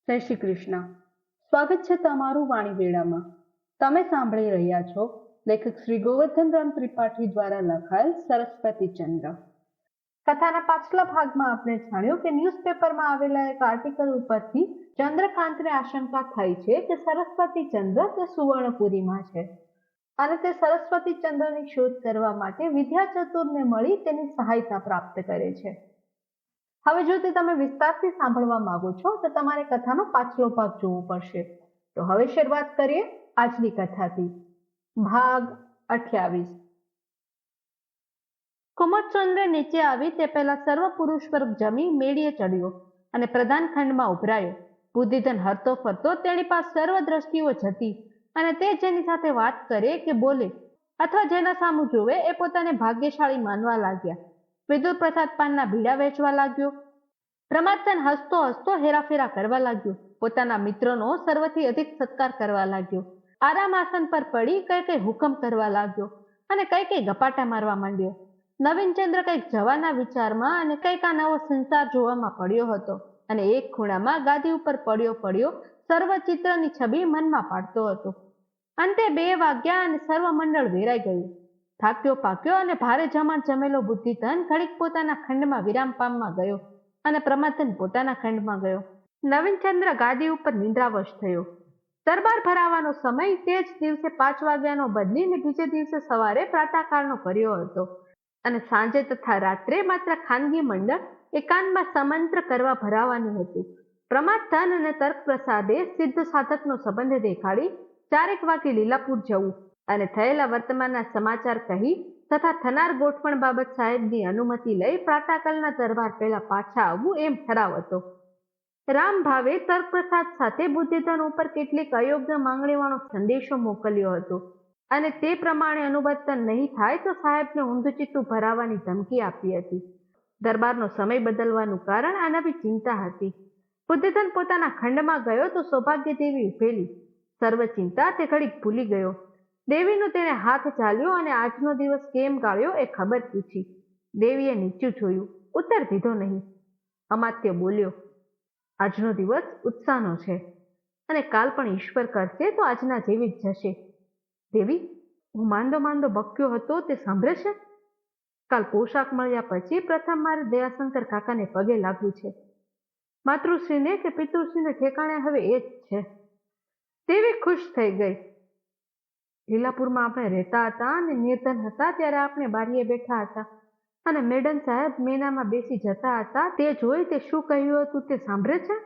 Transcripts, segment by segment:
જય શ્રી કૃષ્ણ. સ્વાગત છે તમારું વાણી વેળામાં. તમે સાંભળી રહ્યા છો લેખક શ્રી ગોવર્ધન રામ ત્રિપાઠી દ્વારા લખાયેલ સરસ્વતી ચંદ્ર. કથાના પાછલા ભાગમાં આપણે જાણ્યું કે ન્યૂઝપેપરમાં આવેલા એક આર્ટિકલ ઉપરથી ચંદ્રકાંતને આશંકા થઈ છે કે સરસ્વતી ચંદ્ર તે સુવર્ણપુરીમાં છે અને તે સરસ્વતી ચંદ્રની શોધ કરવા માટે વિદ્યા ચતુરને મળી તેની સહાયતા પ્રાપ્ત કરે છે. હવે જો તે તમે વિસ્તારથી સાંભળવા માંગો છો તો તમારે કથાનો પાછલો ભાગ જોવો પડશે. તો હવે શરૂઆત કરીએ આજની કથાથી. ભાગ 28. કુમુદચંદ્ર નીચે આવી તે પહેલા સર્વ પુરુષ વર્ગ જમી મેળીએ ચડ્યો અને પ્રધાન ખંડમાં ઉભરાયો. બુદ્ધિધન હરતો ફરતો તેની પાસે સર્વ દ્રષ્ટિઓ જતી અને તે જેની સાથે વાત કરે કે બોલે અથવા જેના સામું જોવે એ પોતાને ભાગ્યશાળી માનવા લાગ્યા. વિદુર પ્રસાદ પાનના બીડા વેચવા લાગ્યો. પ્રમાદચંદ હસતો હસતો હેરાફેરા કરવા લાગ્યો. પોતાના મિત્રનો સર્વથી અધિક સત્કાર કરવા લાગ્યો. આરામ આસન પર પડી કઈ કઈ હુકમ કરવા લાગ્યો અને કઈ કઈ ગપાટા મારવા માંડ્યો. નવીનચંદ્ર કઈક જવાના વિચારમાં અને કઈક આ નવો સંસાર જોવામાં પડ્યો હતો અને એક ખૂણામાં ગાદી ઉપર પડ્યો સર્વ ચિત્રની છબી મનમાં પાડતો હતો. અંતે 2 વાગ્યા અને સર્વ મંડળ વેરાઈ ગયું. થાક્યો પાક્યો અને ભારે જમણ જમેલો બુદ્ધિધન ઘડીક પોતાના ખંડમાં વિરામ પામવા ગયો અને પ્રમાદધન પોતાના ખંડમાં ગયો. નવીનચંદ્ર ગાદી ઉપર નિંદ્રાવશ થયો. દરબાર ભરાવાનો સમય તે જ દિવસે 5 વાગ્યાનો બદલીને બીજે દિવસે સવારે પ્રાતઃકાળનો કર્યો હતો અને સાંજે તથા રાત્રે માત્ર ખાનગી મંડળ એકાંતમાં સમંત્ર કરવા ભરાવાનું હતું. પ્રમાદધન અને તર્ક પ્રસાદે સિદ્ધ સાધકનો સંબંધ દેખાડી 4 વાગે લીલાપુર જવું અને થયેલા વર્તમાનના સમાચાર કહી તથા થનાર ગોઠવણ બાબત સાહેબની અનુમતિ લઈ પ્રાતઃકાલના દરબાર પહેલા પાછા આવવું એમ ઠરાવ હતો. રામ ભાવે તર્ક પ્રસાદ સાથે બુદ્ધિધન ઉપર કેટલીક અયોગ્ય માંગણીવાળો સંદેશો મોકલ્યો હતો અને તે પ્રમાણે અનુવર્તન નહીં થાય તો સાહેબને ઊંધું ચિત્તું ભરાવાની ધમકી આપી હતી. દરબારનો સમય બદલવાનું કારણ આ નવી ચિંતા હતી. બુદ્ધિધન પોતાના ખંડમાં ગયો તો સૌભાગ્ય દેવી ઉભેલી. સર્વ ચિંતા તે ઘડીક ભૂલી ગયો. દેવીનું તેને હાથ ચાલ્યો અને આજનો દિવસ કેમ ગાળ્યો એ ખબર પૂછી. દેવીએ નીચું જોયું, ઉત્તર દીધો નહીં. અમાત્ય બોલ્યો, આજનો દિવસ ઉત્સાહનો છે અને કાલ પણ ઈશ્વર કરશે તો આજના જેવી જ જશે. દેવી, હું માંદો બક્યો હતો તે સાંભળે છે? કાલ પોશાક મળ્યા પછી પ્રથમ મારે દયાશંકર કાકાને પગે લાગવું છે. માતૃશ્રીને કે પિતૃશ્રીને ઠેકાણે હવે એ જ છે. દેવી ખુશ થઈ ગઈ. લીલાપુરમાં આપણે રહેતા હતા અને નિર્ધન હતા ત્યારે આપણે બારીએ બેઠા હતા અને મેડમ સાહેબ મેનામાં બેસી જતા હતા તે જોઈ તે શું કહ્યું હતું તે સાંભળે છે?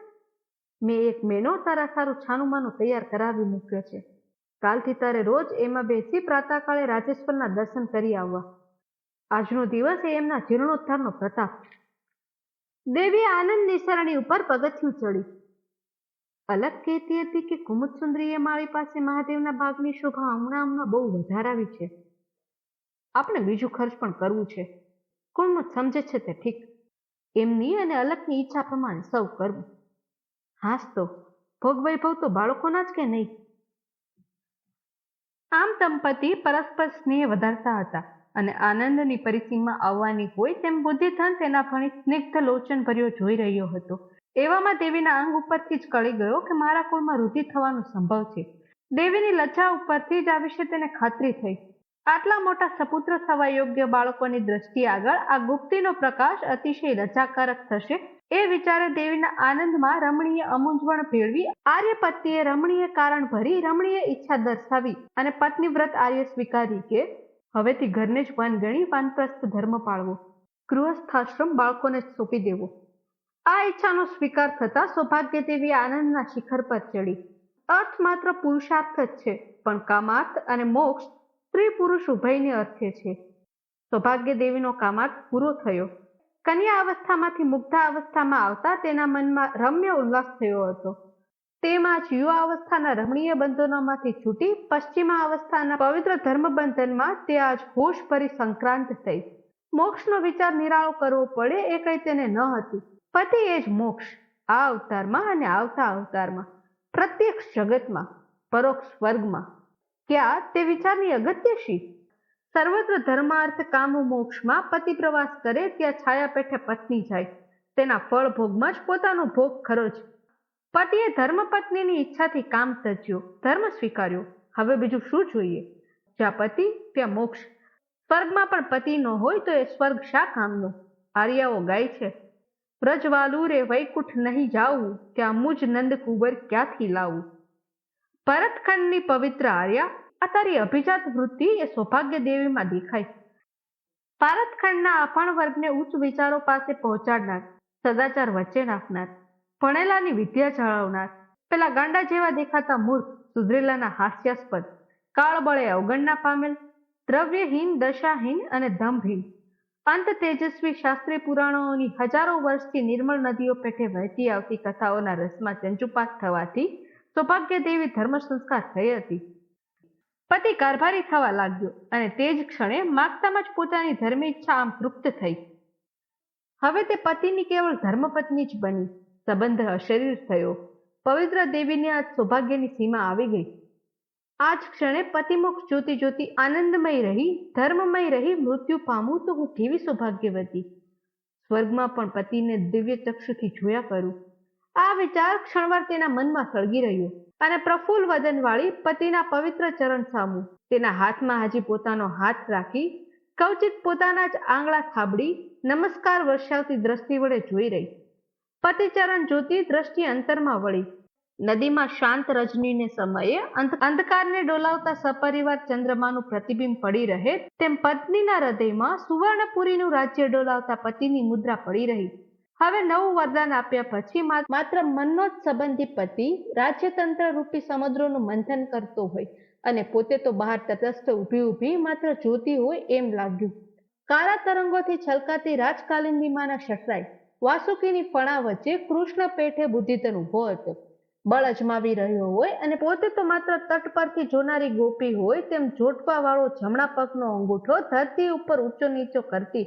મેં એક મેનો તારા સારું છાનુંમાનું તૈયાર કરાવી મૂક્યો છે. કાલથી તારે રોજ એમાં બેસી પ્રાતઃકાળે રાજેશ્વરના દર્શન કરી આવવા. આજનો દિવસ એ એમના જીર્ણોદ્ધારનો પ્રતાપ. દેવી આનંદ નિસરણી ઉપર પગથિયું ચડી. અલગ કહેતી હતી કે કુમુદસુંદરીએ મારી પાસે મહાદેવના બાગની શોભા હમણાં બહુ વધારાવી છે. આપણે બીજું ખર્ચ પણ કરવું છે. કુમુદ સમજે છે તે ઠીક. એમની અને અલગની ઈચ્છા પ્રમાણે સૌ કરવું. હાસ તો ભોગ વૈભવ તો બાળકોના જ કે નહીં? આમ દંપતી પરસ્પર સ્નેહ વધારતા હતા અને આનંદની પરિસીમા આવવાની હોય તેમ બુદ્ધિધન તેના ભણી સ્નિગ્ધ લોચન ભર્યો જોઈ રહ્યો હતો. એવામાં દેવીના અંગ ઉપરથી જ કળી ગયો કે મારા કુળમાં વૃદ્ધિ થવાનો સંભવ છે. દેવીની લજ્જા ઉપરથી જ આ વિશે તેને ખાતરી થઈ. આટલા મોટા સપુત્ર થવા યોગ્ય બાળકોની દ્રષ્ટિ આગળ આ ગુપ્તીનો પ્રકાશ અતિશય રજાકારક થશે એ વિચારે દેવીના આનંદમાં રમણીય અમૂંઝવણ ભેળવી આર્યપતિએ રમણીય કારણ ભરી રમણીય ઈચ્છા દર્શાવી અને પત્નીવ્રત આર્ય સ્વીકારી કે હવેથી ઘરને જ વન ગણી વાનપ્રસ્થ ધર્મ પાળવો, ગૃહસ્થાશ્રમ બાળકોને જ સોંપી દેવો. આ ઈચ્છાનો સ્વીકાર થતા સૌભાગ્ય દેવી આનંદના શિખર પર ચડી. અર્થ માત્ર પુરુષાર્થ જ છે પણ કામાર્થ અને મોક્ષ સ્ત્રી પુરુષ ઉભયને અર્થે છે. સૌભાગ્ય દેવીનો કામાર્થ પૂરો થયો. કન્યા અવસ્થામાંથી મુગ્ધા અવસ્થામાં આવતા તેના મનમાં રમ્ય ઉલ્લાસ થયો હતો. તેમાં જ યુવા અવસ્થાના રમણીય બંધનોમાંથી છૂટી પશ્ચિમા અવસ્થાના પવિત્ર ધર્મબંધનમાં તે આજ હોશ ભરી સંક્રાંત થઈ. મોક્ષનો વિચાર નિરાળો કરવો પડે એ કઈ તેને ન હતું. પતિ એ જ મોક્ષ. આ અવતારમાં અને આવતા અવતારમાં, પ્રત્યક્ષ જગતમાં, પરોક્ષ સ્વર્ગમાં. ક્યાં તે વિચારની અગત્ય શી? સર્વત્ર ધર્માર્થ કામ મોક્ષમાં પતિ પ્રવાસ કરે ત્યાં છાયા પેઠે પત્ની જાય. તેના ફળ ભોગમાં જ પોતાનો ભોગ ખરો જ. પતિએ ધર્મપત્નીની ઈચ્છાથી કામ તજ્યો, ધર્મ સ્વીકાર્યો. હવે બીજું શું જોઈએ? જ્યાં પતિ ત્યાં મોક્ષ. સ્વર્ગમાં પણ પતિ ન હોય તો એ સ્વર્ગ શા કામનો? આર્યાઓ ગાય છે, વ્રજવાલુ રે વૈકુંઠ નહીં જાવું, ત્યાં મુજ નંદ કુંવર ક્યાંથી લાવું. ભરતખંડની પવિત્ર આર્યા, આ તારી અભિજાત વૃત્તિ એ સૌભાગ્ય દેવીમાં દેખાય. ભારતખંડના અભણ વર્ગને ઉચ્ચ વિચારો પાસે પહોંચાડનાર, સદાચાર વચ્ચે નાખનાર, ભણેલાની વિદ્યા જાળવનાર, પેલા ગાંડા જેવા દેખાતા મૂર્ખ, સુધરેલાના હાસ્યાસ્પદ, કાળબળે અવગણના પામેલ, દ્રવ્યહીન, દશાહીન અને દંભહીન, અંત તેજસ્વી શાસ્ત્રી પુરાણોની હજારો વર્ષથી નિર્મળ નદીઓ પેઠે વહેતી આવતી કથાઓના રસમાં ચંચુપાત થવાથી સૌભાગ્ય દેવી ધર્મ સંસ્કાર થઈ હતી. પતિ કારભારી થવા લાગ્યો અને તે જ ક્ષણે માગતામાં જ પોતાની ધર્મી ઈચ્છા આમ તૃપ્ત થઈ. હવે તે પતિની કેવળ ધર્મપત્ની જ બની. સંબંધ અશરીર થયો. પવિત્ર દેવીને આજ સૌભાગ્યની સીમા આવી ગઈ. આ જ ક્ષણે પતિમુખ જોતી જોતી આનંદમય રહી, ધર્મમય રહી મૃત્યુ પામું તો હું કેવી સૌભાગ્યવતી. સ્વર્ગમાં પણ પતિને દિવ્ય ચક્ષુથી જોયા કરું. આ વિચાર ક્ષણવાર તેના મનમાં સળગી રહ્યો અને પ્રફુલ્લ વદનવાળી પતિના પવિત્ર ચરણ સામું તેના હાથમાં હજી પોતાનો હાથ રાખી કવચિત પોતાના જ આંગળા થાબડી નમસ્કાર વર્ષાવતી દ્રષ્ટિ વડે જોઈ રહી. પતિ ચરણ જોતી દ્રષ્ટિ અંતરમાં વળી. નદીમાં શાંત રજનીને સમયે અંધકારને ડોલાવતા સપરિવાર ચંદ્રમાનું પ્રતિબિંબ પડી રહે તેમ પત્નીના હૃદયમાં સુવર્ણપુરીનું રાજ્ય ડોલાવતા પતિની મુદ્રા પડી રહી. હવે નવું વરદાન આપ્યા પછી માત્ર મનનો જ સંબંધી પતિ રાજ્યતંત્ર રૂપી સમુદ્રોનું મંથન કરતો હોય અને પોતે તો બહાર તટસ્થ ઊભી માત્ર જોતી હોય એમ લાગ્યું. કાળા તરંગોથી છલકાતી રાજકાલિંદીમાંના શસરાય વાસુકીની ફણા વચ્ચે કૃષ્ણ પેઠે બુદ્ધિધન ઊભો હતો. બળ અજમાવી રહ્યો હોય અને પોતે તો માત્ર તટ પરથી જોનારી ગોપી હોય તેમ જોટવા વાળો જમણા પગનો અંગૂઠો ધરતી ઉપર ઊંચો નીચો કરતી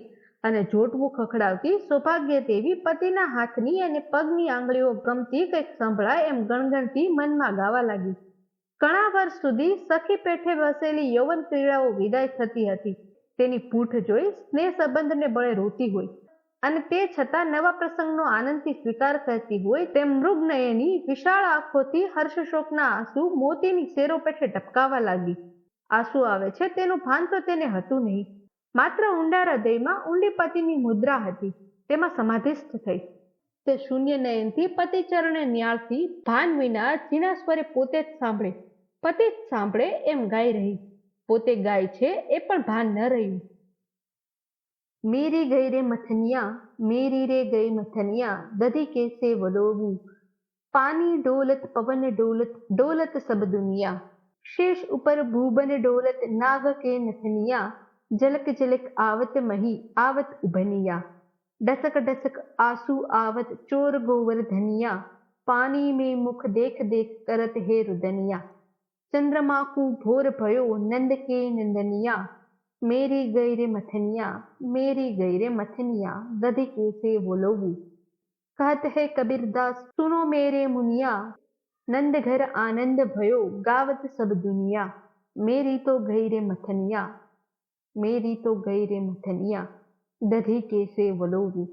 અને જોટવું ખખડાવતી સૌભાગ્ય દેવી પતિના હાથની અને પગની આંગળીઓ ગમતી કંઈક સંભળાય એમ ગણગણતી મનમાં ગાવા લાગી. ઘણા વર્ષ સુધી સખી પેઠે વસેલી યૌવન ક્રીડાઓ વિદાય થતી હતી. તેની પૂઠ જોઈ સ્નેહ સંબંધને બળે રોતી હોય અને તે છતાં નવા પ્રસંગનો આનંદથી સ્વીકાર કરતી હોય તેમ મૃગનયની વિશાળ આંખોથી હર્ષશોકના આંસુ મોતીની શેરો પેઠે ટપકાવા લાગી. આંસુ આવે છે તેનું ભાન તો તેને હતું નહીં. માત્ર ઊંડા હૃદયમાં ઊંડી પતિની મુદ્રા હતી. તેમાં સમાધિસ્થ થઈ. તે શૂન્ય નયનથી પતિ ચરણે ન્યાળથી ભાન વિના ઝીણા સ્વરે પોતે જ સાંભળે, પતિ જ સાંભળે એમ ગાઈ રહી. પોતે ગાય છે એ પણ ભાન ન રહ્યું. मेरी गई रे मथनिया, मेरी रे गई मथनिया, दधी कैसे वलोवू, पानी डोलत पवन डोलत डोलत सब दुनिया, शेष ऊपर भूबन डोलत नाग के नथनिया, झलक झलक आवत मही आवत उभनिया, डसक डसक आंसू आवत चोर गोवर धनिया, पानी में मुख देख देख करत हे रुदनिया, चंद्रमा को भोर भयो नंद के नंदनिया, मेरी गई रे मथनिया, मेरी गई रे मथनिया, दधी कैसे बोलोवू. कहत है कबीरदास सुनो मेरे मुनिया, नंद घर आनंद भयो गावत सब दुनिया, मेरी तो गई रे मथनिया, मेरी तो गई रे मथनिया, दधी कैसे बोलोवू.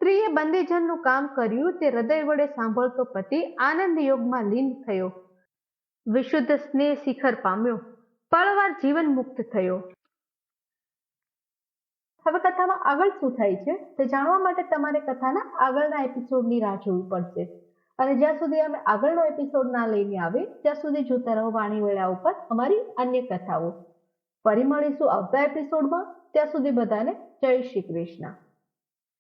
સ્ત્રીએ બંદીજનનું કામ કર્યું તે હૃદય વડે સાંભળતો પતિ આનંદ યોગમાં લીન થયો. વિશુદ્ધ સ્નેહ શિખર પામ્યો. પળવાર જીવન મુક્ત થયો. હવે કથામાં આગળ શું થાય છે તે જાણવા માટે તમારે કથાના આગળના એપિસોડની રાહ જોવી પડશે. અને જ્યાં સુધી અમે આગળનો એપિસોડ ના લઈને આવે ત્યાં સુધી જોતા રહો વાણીવેળા ઉપર અમારી અન્ય કથાઓ. ફરી મળીશું આવતા એપિસોડમાં. ત્યાં સુધી બધાને જય શ્રી કૃષ્ણ.